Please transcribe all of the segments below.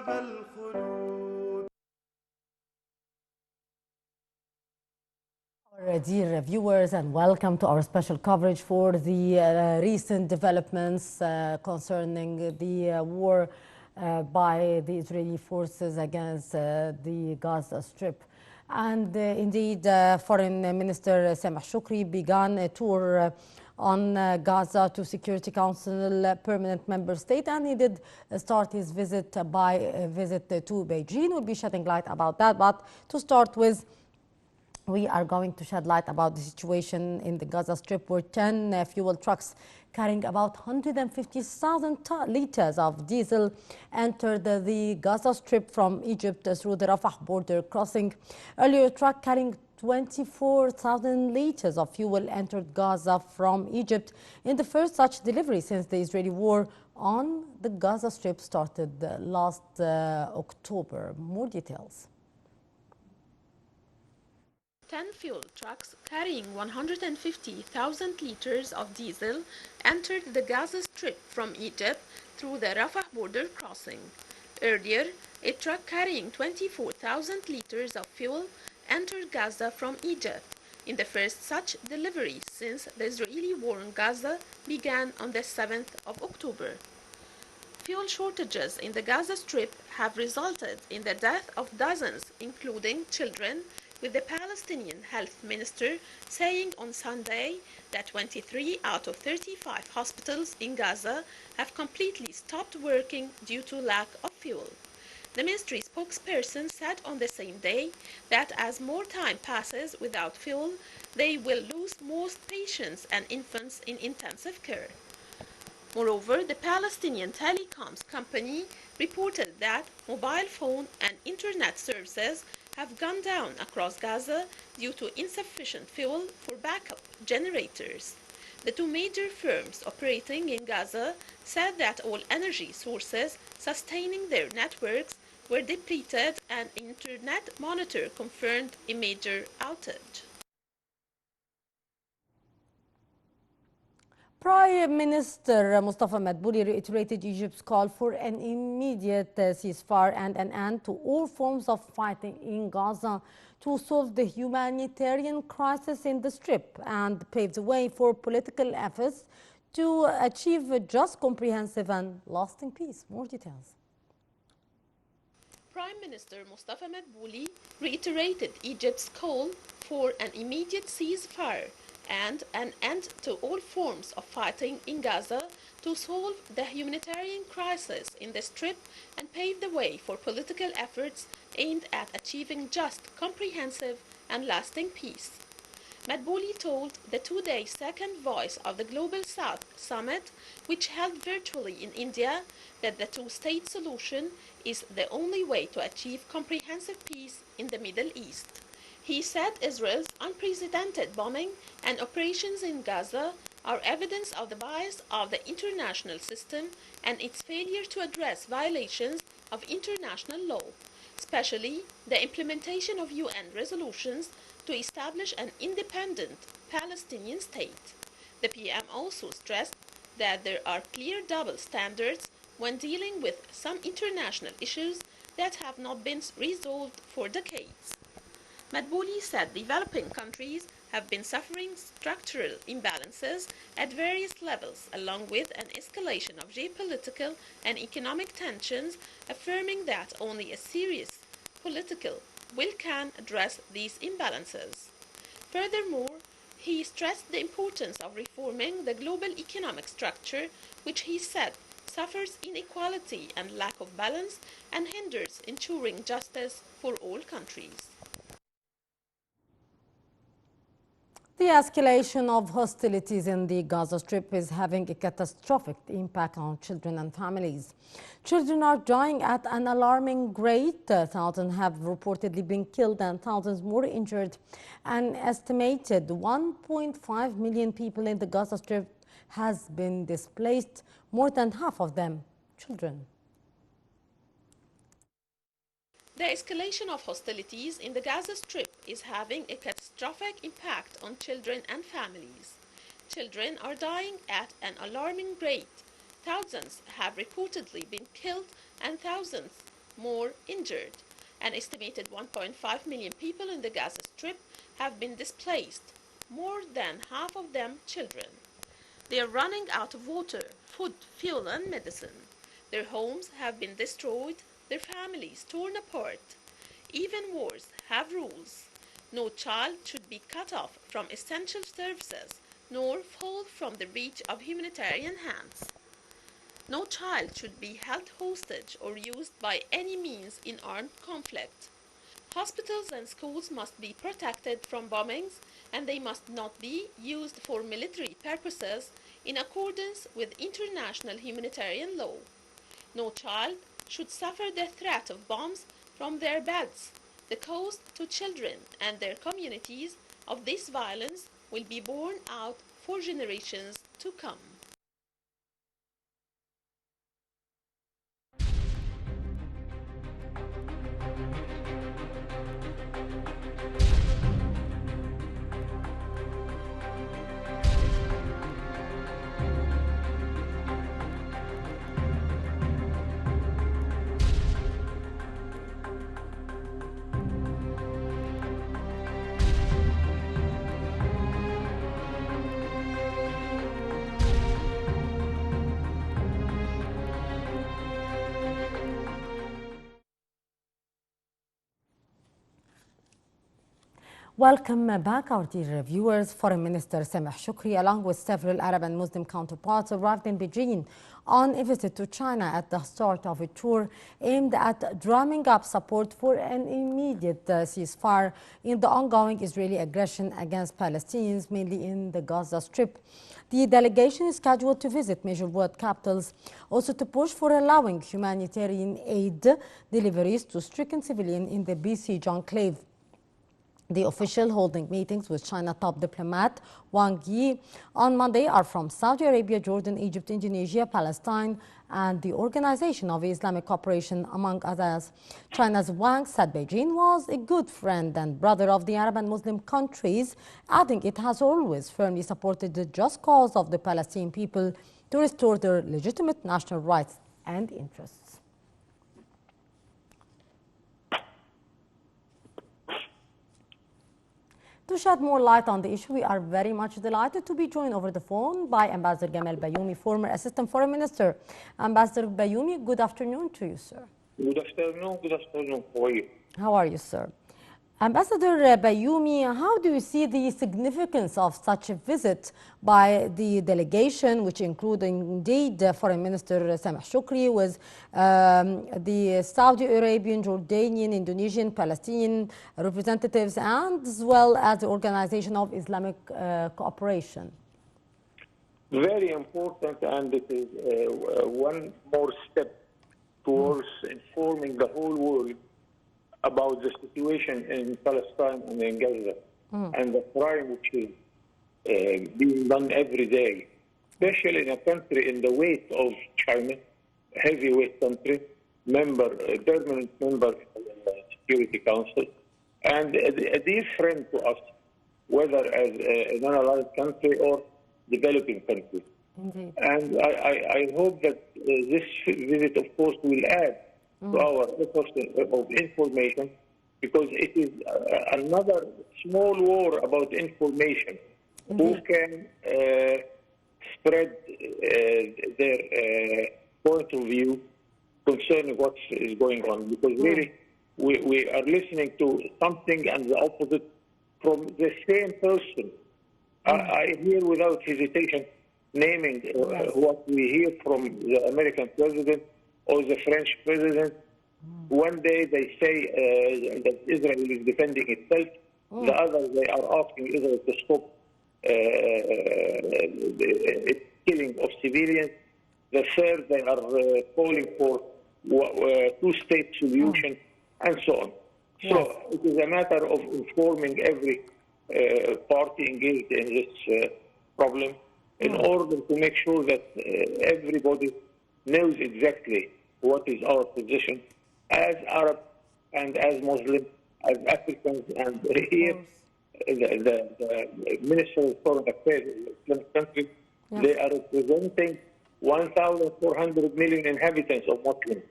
باب الخلود. Our dear viewers, and welcome to our special coverage for the recent developments concerning the war by the Israeli forces against the Gaza Strip. And indeed, Foreign Minister Sameh Shoukry began a tour on Gaza to Security Council permanent member state, and he did start his visit by a visit to Beijing. We'll be shedding light about that, but to start with, we are going to shed light about the situation in the Gaza Strip, where 10 fuel trucks carrying about 150,000 liters of diesel entered the Gaza Strip from Egypt through the Rafah border crossing. Earlier, a truck carrying 24,000 liters of fuel entered Gaza from Egypt in the first such delivery since the Israeli war on the Gaza Strip started last October. More details. 10 fuel trucks carrying 150,000 liters of diesel entered the Gaza Strip from Egypt through the Rafah border crossing. Earlier, a truck carrying 24,000 liters of fuel entered Gaza from Egypt in the first such delivery since the Israeli war on Gaza began on the 7th of October. Fuel shortages in the Gaza Strip have resulted in the death of dozens, including children, with the Palestinian health minister saying on Sunday that 23 out of 35 hospitals in Gaza have completely stopped working due to lack of fuel. The ministry spokesperson said on the same day that as more time passes without fuel, they will lose most patients and infants in intensive care. Moreover, the Palestinian telecoms company reported that mobile phone and internet services have gone down across Gaza due to insufficient fuel for backup generators. The two major firms operating in Gaza said that all energy sources sustaining their networks were depleted, and Internet Monitor confirmed a major outage. Prime Minister Mustafa Madbouli reiterated Egypt's call for an immediate ceasefire and an end to all forms of fighting in Gaza to solve the humanitarian crisis in the Strip and pave the way for political efforts to achieve a just, comprehensive and lasting peace. More details. Prime Minister Mustafa Madbouli reiterated Egypt's call for an immediate ceasefire and an end to all forms of fighting in Gaza to solve the humanitarian crisis in the Strip and pave the way for political efforts aimed at achieving just, comprehensive and lasting peace. Madbouli told the two-day Second Voice of the Global South Summit, which held virtually in India, that the two-state solution is the only way to achieve comprehensive peace in the Middle East. He said Israel's unprecedented bombing and operations in Gaza are evidence of the bias of the international system and its failure to address violations of international law, especially the implementation of UN resolutions to establish an independent Palestinian state. The PM also stressed that there are clear double standards when dealing with some international issues that have not been resolved for decades. Madbouli said developing countries have been suffering structural imbalances at various levels, along with an escalation of geopolitical and economic tensions, affirming that only a serious political will can address these imbalances. Furthermore, he stressed the importance of reforming the global economic structure, which he said suffers inequality and lack of balance and hinders ensuring justice for all countries. The escalation of hostilities in the Gaza Strip is having a catastrophic impact on children and families. Children are dying at an alarming rate. Thousands have reportedly been killed and thousands more injured. An estimated 1.5 million people in the Gaza Strip has been displaced, more than half of them children. The escalation of hostilities in the Gaza Strip is having a catastrophic impact on children and families. Children are dying at an alarming rate. Thousands have reportedly been killed and thousands more injured. An estimated 1.5 million people in the Gaza Strip have been displaced, more than half of them children. They are running out of water, food, fuel, and medicine. Their homes have been destroyed, their families torn apart. Even wars have rules. No child should be cut off from essential services, nor fall from the reach of humanitarian hands. No child should be held hostage or used by any means in armed conflict. Hospitals and schools must be protected from bombings, and they must not be used for military purposes in accordance with international humanitarian law. No child should suffer the threat of bombs from their beds. The cost to children and their communities of this violence will be borne out for generations to come. Welcome back, our dear viewers. Foreign Minister Sameh Shoukry, along with several Arab and Muslim counterparts, arrived in Beijing on a visit to China at the start of a tour aimed at drumming up support for an immediate ceasefire in the ongoing Israeli aggression against Palestinians, mainly in the Gaza Strip. The delegation is scheduled to visit major world capitals, also to push for allowing humanitarian aid deliveries to stricken civilians in the besieged enclave. The official holding meetings with China top diplomat Wang Yi on Monday are from Saudi Arabia, Jordan, Egypt, Indonesia, Palestine, and the Organization of Islamic Cooperation, among others. China's Wang said Beijing was a good friend and brother of the Arab and Muslim countries, adding it has always firmly supported the just cause of the Palestinian people to restore their legitimate national rights and interests. To shed more light on the issue, we are very much delighted to be joined over the phone by Ambassador Gamal Bayoumi, former Assistant Foreign Minister. Ambassador Bayoumi, good afternoon to you, sir. Good afternoon. Good afternoon. How are you? How are you, sir? Ambassador Bayoumi, how do you see the significance of such a visit by the delegation, which include indeed Foreign Minister Sameh Shoukry, with the Saudi Arabian, Jordanian, Indonesian, Palestinian representatives, and as well as the Organization of Islamic Cooperation? Very important, and it is one more step towards informing the whole world about the situation in Palestine and in Gaza and the crime which is being done every day, especially in a country in the weight of China, heavyweight country, permanent member of the Security Council, and a dear friend to us, whether as an allied country or developing country. Indeed. And I hope that this visit, of course, will add to our efforts of information, because it is another small war about information. Who can spread their point of view concerning what is going on, because really we are listening to something and the opposite from the same person. I hear without hesitation naming what we hear from the American president or the French president. One day they say that Israel is defending itself. The other, they are asking Israel to stop killing of civilians. The third, they are calling for two-state solution, and so on. So it is a matter of informing every party engaged in this problem in order to make sure that everybody knows exactly what is our position as Arab and as Muslim, as Africans, and here the Minister of Foreign Affairs in the Islamic country, they are representing 1,400 million inhabitants of Muslims.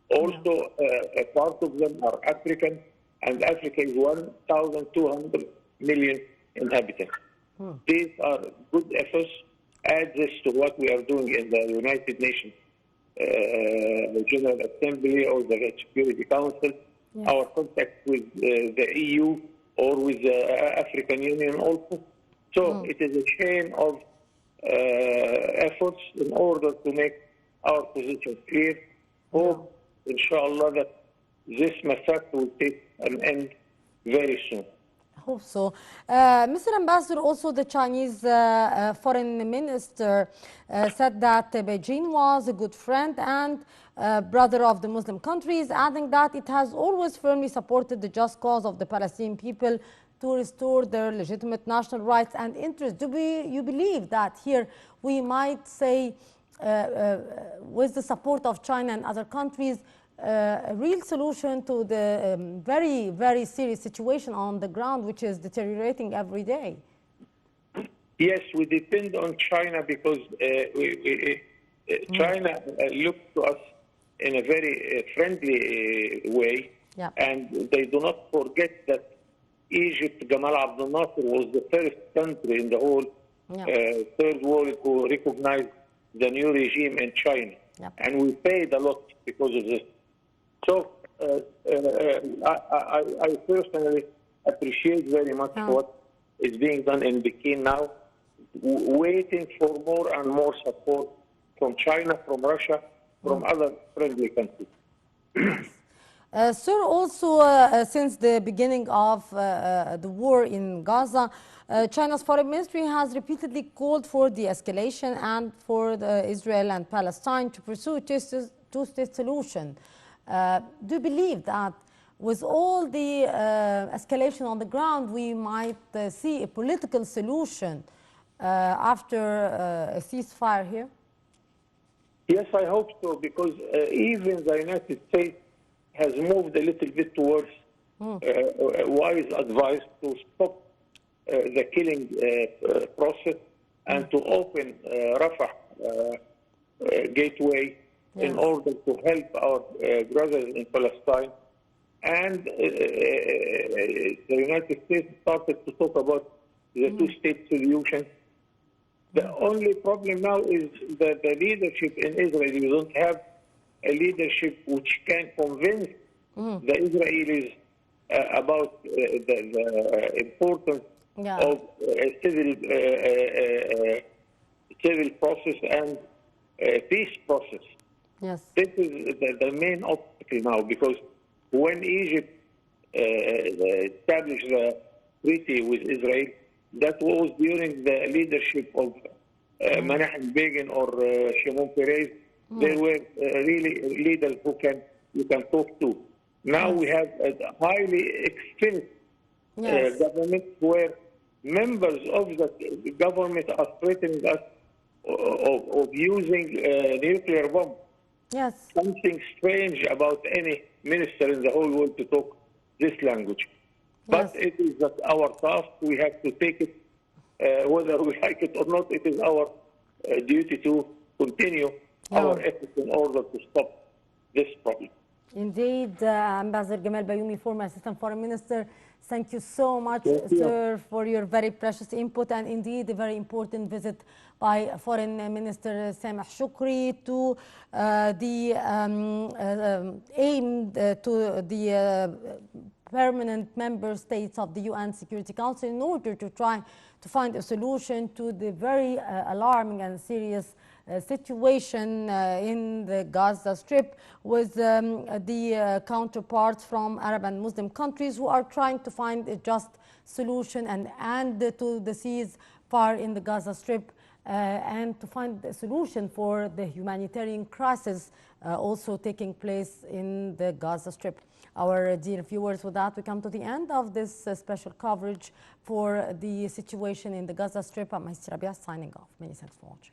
Also, a part of them are African, and Africa is 1,200 million inhabitants. These are good efforts. Add this to what we are doing in the United Nations General Assembly or the Security Council, our contact with the EU or with the African Union also. So it is a chain of efforts in order to make our position clear. Hope, inshallah, that this massacre will take an end very soon. I hope so. Mr. Ambassador, also the Chinese foreign minister said that Beijing was a good friend and brother of the Muslim countries, adding that it has always firmly supported the just cause of the Palestinian people to restore their legitimate national rights and interests. Do you believe that here we might say, with the support of China and other countries, a real solution to the very, very serious situation on the ground, which is deteriorating every day? Yes, we depend on China because China looks to us in a very friendly way, and they do not forget that Egypt, Gamal Abdel Nasser, was the first country in the whole third world who recognized the new regime in China, and we paid a lot because of this. So I personally appreciate very much what is being done in Peking now, waiting for more and more support from China, from Russia, from other friendly countries. Sir, also since the beginning of the war in Gaza, China's foreign ministry has repeatedly called for de-escalation and for Israel and Palestine to pursue a two-state solution. Do you believe that with all the escalation on the ground, we might see a political solution after a ceasefire here? Yes, I hope so, because even the United States has moved a little bit towards wise advice to stop the killing process and to open Rafah gateway in order to help our brothers in Palestine. And the United States started to talk about the two-state solution. The only problem now is that the leadership in Israel, you don't have a leadership which can convince the Israelis about the importance of a civil process and peace process. Yes. This is the main obstacle now, because when Egypt established the treaty with Israel, that was during the leadership of Menachem Begin or Shimon Peres. There were really leaders who you can talk to. Now we have a highly expensive government where members of the government are threatening us of using nuclear bomb. Yes. Something strange about any minister in the whole world to talk this language. But it is our task. We have to take it, whether we like it or not. It is our duty to continue our efforts in order to stop this problem. Indeed, Ambassador Gamal Bayoumi, former Assistant Foreign Minister, thank you so much, sir, for your very precious input, and indeed a very important visit by Foreign Minister Sameh Shoukry to aimed to the permanent member states of the UN Security Council in order to try to find a solution to the very alarming and serious situation in the Gaza Strip, with the counterparts from Arab and Muslim countries who are trying to find a just solution and end to the ceasefire in the Gaza Strip and to find a solution for the humanitarian crisis also taking place in the Gaza Strip. Our dear viewers, with that we come to the end of this special coverage for the situation in the Gaza Strip. I'm Maisy Rabia signing off. Many thanks for watching.